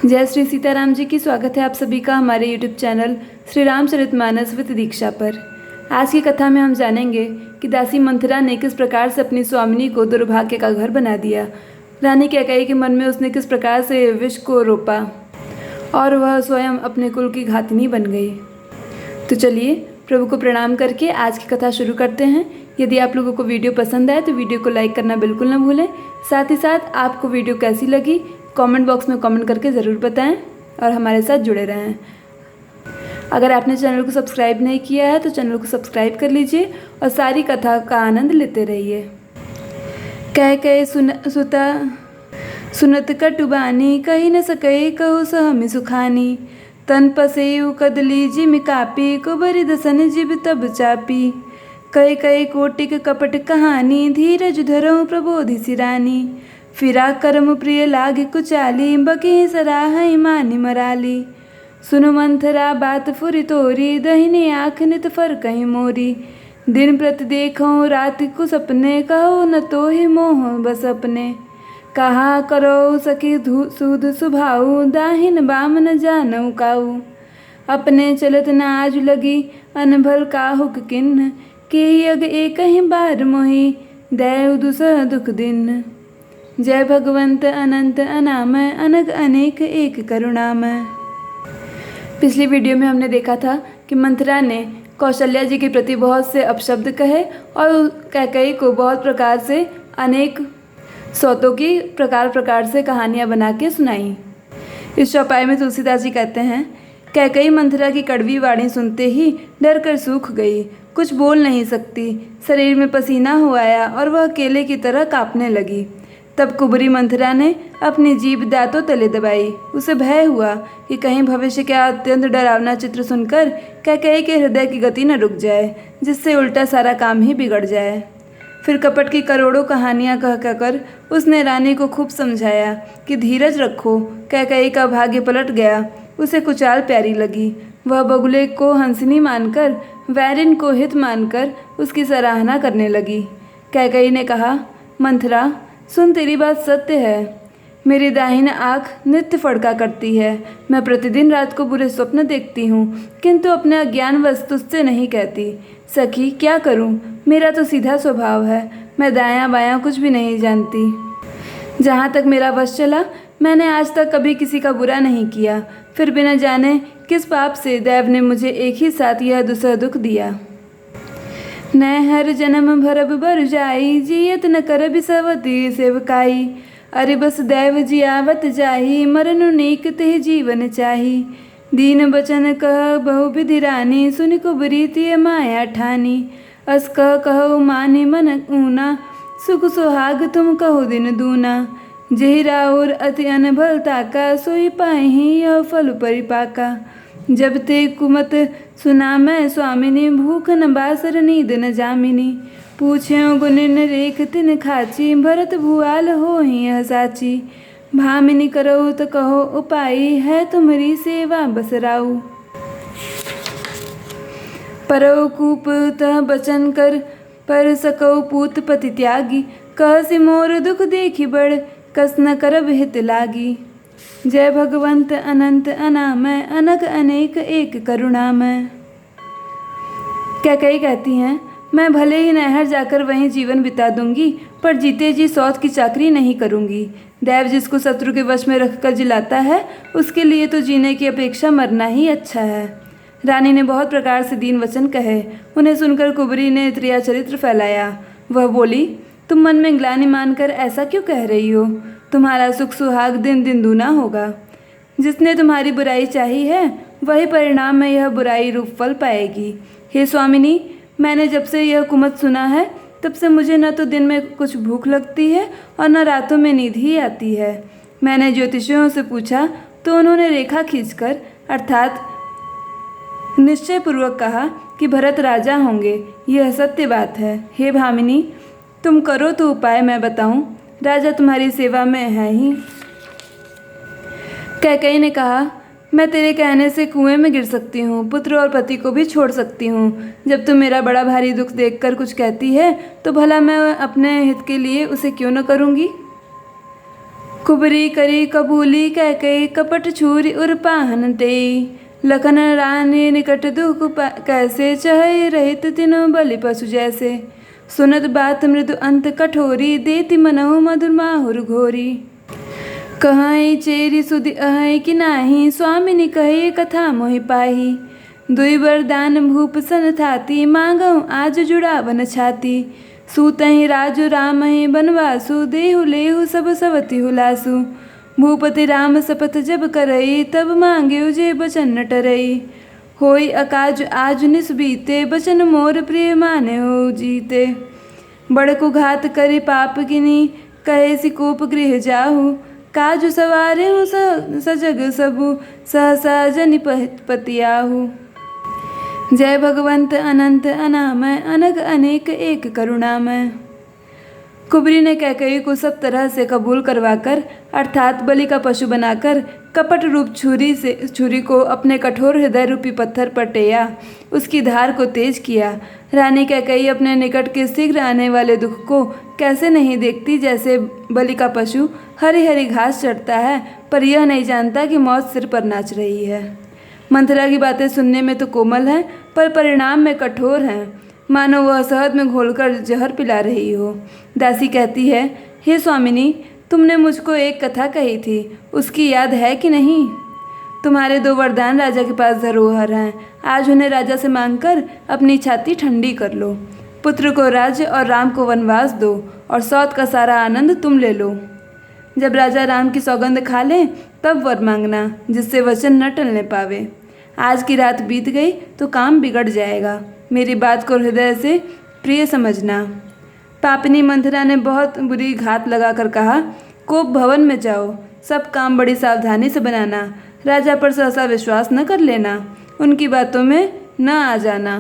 जय श्री सीताराम जी की। स्वागत है आप सभी का हमारे YouTube channel Shri Ramcharitmanas with Diksha पर। आज की कथा में हम जानेंगे कि दासी मंथरा ने किस प्रकार से अपनी स्वामिनी को दुर्भाग्य का घर बना दिया। रानी कैकेयी के मन में उसने किस प्रकार से विष को रोपा और वह स्वयं अपने कुल की घातिनी बन गई। तो चलिए प्रभु को प्रणाम करके आज की कथा शुरू करते हैं। यदि आप लोगों को वीडियो पसंद आए तो वीडियो को लाइक करना बिल्कुल न भूलें। साथ ही साथ आपको वीडियो कैसी लगी कमेंट बॉक्स में कमेंट करके ज़रूर बताएं और हमारे साथ जुड़े रहें। अगर आपने चैनल को सब्सक्राइब नहीं किया है तो चैनल को सब्सक्राइब कर लीजिए और सारी कथा का आनंद लेते रहिए। कैकेयी सुता सुनत कटुबानी, कही न सकई कहु सहमि सुखानी। तन पसेयु कदली जिमि कापी, कुबरि दसन जिब तब चापी। कैकेयी कोटिक कपट कहानी, धीरज धरऊ प्रबोधि सिरानी। फिरा कर्म प्रिय लागे कुचाली, बकी सराहई मानि मराली। सुनु मंथरा बात फुरि तोरी, दहिनी आँख नित फर कहीं मोरी। दिन प्रति देखऊँ रात को सपने, कहो न तो ही मोह बस अपने। कहा करो सखी सूद सुभाऊ, दाहिन बाम न जानऊ काऊ। अपने चलत न आज लगी, अनभल काहुक किन्न। के यग एक ही बार मोहि, दैव दुसह दुख दिन। जय भगवंत अनंत अनामय, अनग अनेक एक करुणामय। पिछली वीडियो में हमने देखा था कि मंथरा ने कौशल्या जी के प्रति बहुत से अपशब्द कहे और कैकेयी को बहुत प्रकार से अनेक सौतों की प्रकार से कहानियाँ बना के सुनाई। इस चौपाई में तुलसीदास जी कहते हैं, कैकेयी मंथरा की कड़वी वाणी सुनते ही डर कर सूख गई, कुछ बोल नहीं सकती। शरीर में पसीना हो आया और वह केले की तरह कांपने लगी। तब कुबरी मंथरा ने अपनी जीभ दांतों तले दबाई। उसे भय हुआ कि कहीं भविष्य का अत्यंत डरावना चित्र सुनकर कैकेयी के हृदय की गति न रुक जाए, जिससे उल्टा सारा काम ही बिगड़ जाए। फिर कपट की करोड़ों कहानियाँ कह कहकर उसने रानी को खूब समझाया कि धीरज रखो। कैकेयी का भाग्य पलट गया, उसे कुचाल प्यारी लगी। वह बगुले को हंसनी मानकर, वैरिन को हित मानकर उसकी सराहना करने लगी। कैकेयी ने कहा, मंथरा सुन, तेरी बात सत्य है। मेरी दाहिनी आँख नित्य फड़का करती है। मैं प्रतिदिन रात को बुरे स्वप्न देखती हूँ, किंतु अपने अज्ञानवश तुझसे नहीं कहती। सखी क्या करूँ, मेरा तो सीधा स्वभाव है। मैं दायां बायां कुछ भी नहीं जानती। जहाँ तक मेरा वश चला मैंने आज तक कभी किसी का बुरा नहीं किया। फिर बिना जाने किस पाप से दैव ने मुझे एक ही साथ यह दुसह दुख दिया। नय हर जन्म भरब बर जाई, जियत न कर बिसवती सेवकाई। अरे बस दैव जियावत जाही, मरनु नीक तेह जीवन चाही। दीन बचन कह बहु विधि रानी, सुनि कुबरी तिय माया ठानी। अस कह कहो मानि मन ऊना, सुख सुहाग तुम कहो दिन दूना। जेहि राउर अति अनभल ताका, सोई पाहि यह फल परिपाका। जब ते कुमत सुना मैं स्वामिनी, भूख न बासर नींद न जामिनी। पूछ्यो गुनिन रेख तिन खाची, भरत भुआल हो यह साची। भामिनी करो तो कहो उपाई, है तुम्हारी सेवा बसराऊ। परौ कूप तह बचन कर, पर सकौ पूत पति त्यागी। कह सि मोर दुख देखी बड़, कस न करब हित लागी। जय भगवंत अनंत अनामय, अनग अनेक एक करुणामय। कैकेयी कहती हैं, मैं भले ही नैहर जाकर वहीं जीवन बिता दूंगी, पर जीते जी सौत की चाकरी नहीं करूंगी। दैव जिसको शत्रु के वश में रखकर जिलाता है, उसके लिए तो जीने की अपेक्षा मरना ही अच्छा है। रानी ने बहुत प्रकार से दीन वचन कहे। उन्हें सुनकर कुबरी ने त्रिया चरित्र फैलाया। वह बोली, तुम मन में ग्लानि मानकर ऐसा क्यों कह रही हो? तुम्हारा सुख सुहाग दिन दिन दूना होगा। जिसने तुम्हारी बुराई चाही है, वही परिणाम में यह बुराई रूप फल पाएगी। हे स्वामिनी, मैंने जब से यह कुमत सुना है, तब से मुझे न तो दिन में कुछ भूख लगती है और न रातों में नींद ही आती है। मैंने ज्योतिषियों से पूछा तो उन्होंने रेखा खींचकर अर्थात निश्चय पूर्वक कहा कि भरत राजा होंगे। यह सत्य बात है। हे भामिनी, तुम करो तो उपाय मैं बताऊं। राजा तुम्हारी सेवा में है ही। कैकेयी ने कहा, मैं तेरे कहने से कुएं में गिर सकती हूँ, पुत्र और पति को भी छोड़ सकती हूँ। जब तुम मेरा बड़ा भारी दुख देखकर कुछ कहती है तो भला मैं अपने हित के लिए उसे क्यों न करूँगी। कुबरी करी कबूली कैकई कपट छुरी उर पाहन तेई। लखन रानी निकट दुख कैसे चहई रहित तिनु बलि पशु जैसे। सुनत बात मृदु अंत कठोरी देति मनहु मधुर माहुर घोरी। कहई चेरी सुधि अहई कि नाही स्वामिनी कही कथा मोहि पाही। दुई वरदान भूप सन थाती मांगहु आज जुड़ावन छाती। सूतहि राजु रामहि बनवासु देहु लेहु सब सवति हुलासु। भूपति राम शपथ जब करई तब मांगे जे बचन न टरई। होई अकाज आज निस बीते बचन मोर प्रिय माने हो जीते। बड़कु घात करि पाप किनी कहे सिकोप गृह जाहु। काजु सवारे हूँ सजग सबु सहसा जनि पतियाहु। जय भगवंत अनंत अनामय अनग अनेक एक करुणामय। कुबरी ने कैकेयी को सब तरह से कबूल करवाकर अर्थात बलि का पशु बनाकर कपट रूप छुरी को अपने कठोर हृदय रूपी पत्थर पर टेया, उसकी धार को तेज किया। रानी कैकेयी अपने निकट के शीघ्र आने वाले दुख को कैसे नहीं देखती, जैसे बलि का पशु हरी हरी घास चढ़ता है पर यह नहीं जानता कि मौत सिर पर नाच रही है। मंथरा की बातें सुनने में तो कोमल हैं पर परिणाम में कठोर हैं, मानो वह शहद में घोलकर जहर पिला रही हो। दासी कहती है, हे स्वामिनी, तुमने मुझको एक कथा कही थी, उसकी याद है कि नहीं? तुम्हारे 2 वरदान राजा के पास धरोहर हैं, आज उन्हें राजा से मांगकर अपनी छाती ठंडी कर लो। पुत्र को राज्य और राम को वनवास दो और सौत का सारा आनंद तुम ले लो। जब राजा राम की सौगंध खा लें तब वर मांगना, जिससे वचन न टलने पावे। आज की रात बीत गई तो काम बिगड़ जाएगा, मेरी बात को हृदय से प्रिय समझना। पापनी मंथरा ने बहुत बुरी घात लगाकर कहा, कोप भवन में जाओ, सब काम बड़ी सावधानी से बनाना, राजा पर सहसा विश्वास न कर लेना, उनकी बातों में न आ जाना।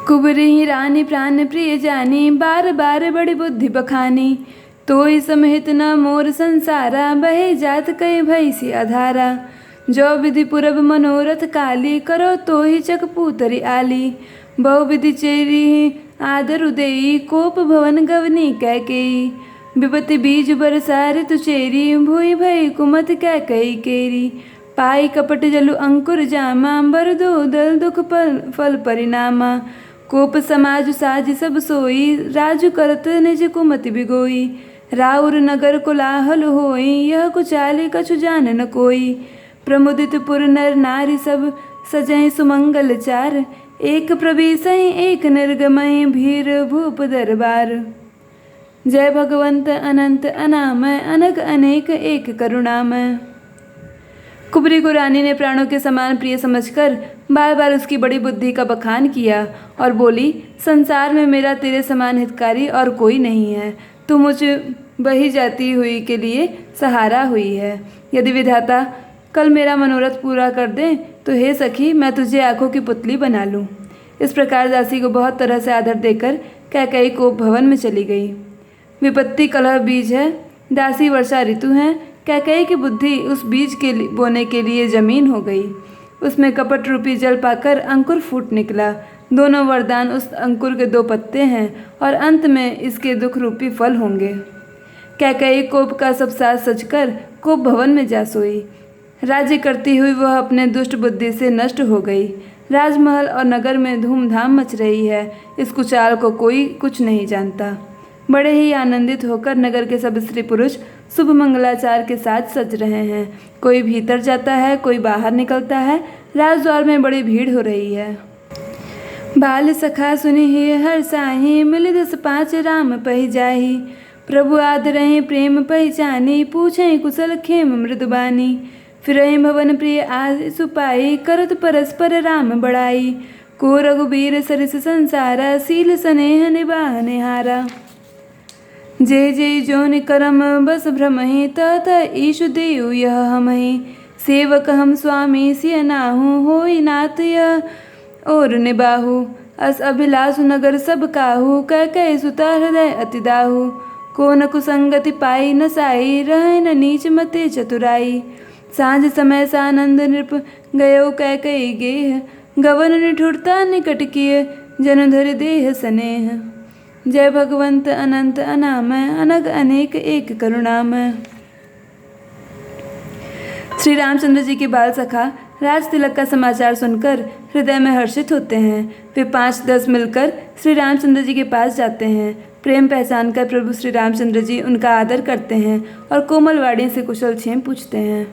कुबरी ही रानी प्राण प्रिय जानी, बार बार बड़ी बुद्धि बखानी। तो ही समहित न मोर संसारा, बहे जात कई भई सी अधारा। जो विधि पूरब मनोरथ काली, करो तो ही चक पूतरी आली। बहु विधि चेरी आदर उदेई, कोप भवन गवनी कैकेयी। विपति बीज बरसा ऋतु चेरी, भूई भई कुमत कैकेयी केरी। पाई कपट जलु अंकुर जामा, बर दो दल दुख फल परिणामा। कोप समाज साज सब सोई, राजु करत निज कुमति बिगोई। राउर नगर कोलाहल होई, यह कुचाली कछु जान न कोई। प्रमुदित पुर नर नारी सब, सजय सुमंगल चार। एक प्रवेशहि एक निर्गमहि, भीर भूप दरबार। जय भगवंत अनंत अनामय अनग अनेक एक करुणामय। कुबरी को रानी ने प्राणों के समान प्रिय समझकर बार बार उसकी बड़ी बुद्धि का बखान किया और बोली, संसार में मेरा तेरे समान हितकारी और कोई नहीं है। तू मुझ बही जाती हुई के लिए सहारा हुई है। यदि विधाता कल मेरा मनोरथ पूरा कर दे तो हे सखी, मैं तुझे आंखों की पुतली बना लूँ। इस प्रकार दासी को बहुत तरह से आदर देकर कैकेयी को भवन में चली गई। विपत्ति कलह बीज है, दासी वर्षा ऋतु है। कैकेयी की बुद्धि उस बीज के बोने के लिए जमीन हो गई। उसमें कपट रूपी जल पाकर अंकुर फूट निकला। दोनों वरदान उस अंकुर के 2 पत्ते हैं और अंत में इसके दुख रूपी फल होंगे। कैकेयी कोप का सब साज सजकर कोप भवन में जा सोई। राज्य करती हुई वह अपने दुष्ट बुद्धि से नष्ट हो गई। राजमहल और नगर में धूमधाम मच रही है, इस कुचाल को कोई कुछ नहीं जानता। बड़े ही आनंदित होकर नगर के सब स्त्री पुरुष शुभ मंगलाचार के साथ सज रहे हैं। कोई भीतर जाता है, कोई बाहर निकलता है। राजद्वार में बड़ी भीड़ हो रही है। बाल सखा सुनि ही हर साही, मिल 10-5 राम पहि जाही। प्रभु आदरहि प्रेम पहचानी, पूछे कुशल खेम मृदुबानी। फिरहि भवन प्रिय आज सुपाई, करत परस्पर राम बड़ाई। को रघुबीर सरिस संसारा, सील स्नेह निबाह निहारा। जय जय जोन करम बस भ्रमहि, तत ईशु देव यह हमहि। सेवक हम स्वामी सिय नाहु, होई नाथ यह और निबाहु। अस अभिलाषु नगर सब काहू, कैकेयी सुता हृदय अति दाहु। को न कुसंगति पाई न साई, रहे न नीच मते चतुराई। सांझ समय सानंद नृप गयो कैकेयी गेह, गवन निठुरता निकट किए, जन धरि देह स्नेह। जय भगवंत अनंत अनामय, अनग अनेक एक करुणामय। श्री रामचंद्र जी के बाल सखा राज तिलक का समाचार सुनकर हृदय में हर्षित होते हैं। वे 5-10 मिलकर श्री रामचंद्र जी के पास जाते हैं। प्रेम पहचान कर प्रभु श्री रामचंद्र जी उनका आदर करते हैं और कोमल वाणी से कुशल क्षेम पूछते हैं।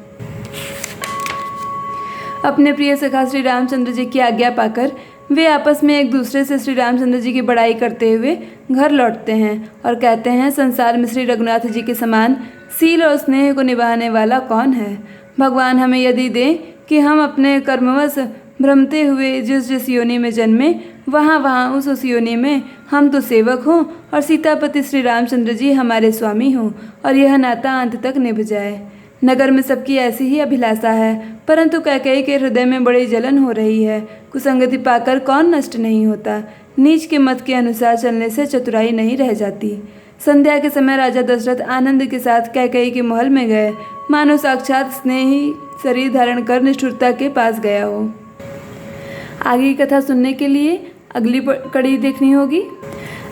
अपने प्रिय सखा श्री रामचंद्र जी की आज्ञा पाकर वे आपस में एक दूसरे से श्री रामचंद्र जी की बड़ाई करते हुए घर लौटते हैं और कहते हैं, संसार में श्री रघुनाथ जी के समान सील और स्नेह को निभाने वाला कौन है। भगवान हमें यदि दें कि हम अपने कर्मवश भ्रमते हुए जिस जिस योनि में जन्मे, वहाँ उस योनि में हम तो सेवक हों और सीतापति श्री रामचंद्र जी हमारे स्वामी हों और यह नाता अंत तक निभ जाए। नगर में सबकी ऐसी ही अभिलाषा है, परंतु कैकेयी के हृदय में बड़ी जलन हो रही है। कुसंगति पाकर कौन नष्ट नहीं होता। नीच के मत के अनुसार चलने से चतुराई नहीं रह जाती। संध्या के समय राजा दशरथ आनंद के साथ कैकेयी के महल में गए, मानो साक्षात स्नेही शरीर धारण कर निष्ठुरता के पास गया हो। आगे की कथा सुनने के लिए अगली कड़ी देखनी होगी।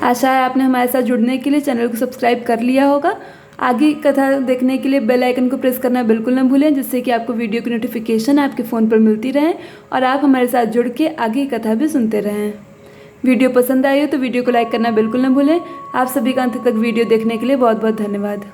आशा है आपने हमारे साथ जुड़ने के लिए चैनल को सब्सक्राइब कर लिया होगा। आगे कथा देखने के लिए बेल आइकन को प्रेस करना बिल्कुल न भूलें, जिससे कि आपको वीडियो की नोटिफिकेशन आपके फ़ोन पर मिलती रहे और आप हमारे साथ जुड़ के आगे की कथा भी सुनते रहें। वीडियो पसंद आई हो तो वीडियो को लाइक करना बिल्कुल न भूलें। आप सभी का अंत तक वीडियो देखने के लिए बहुत बहुत धन्यवाद।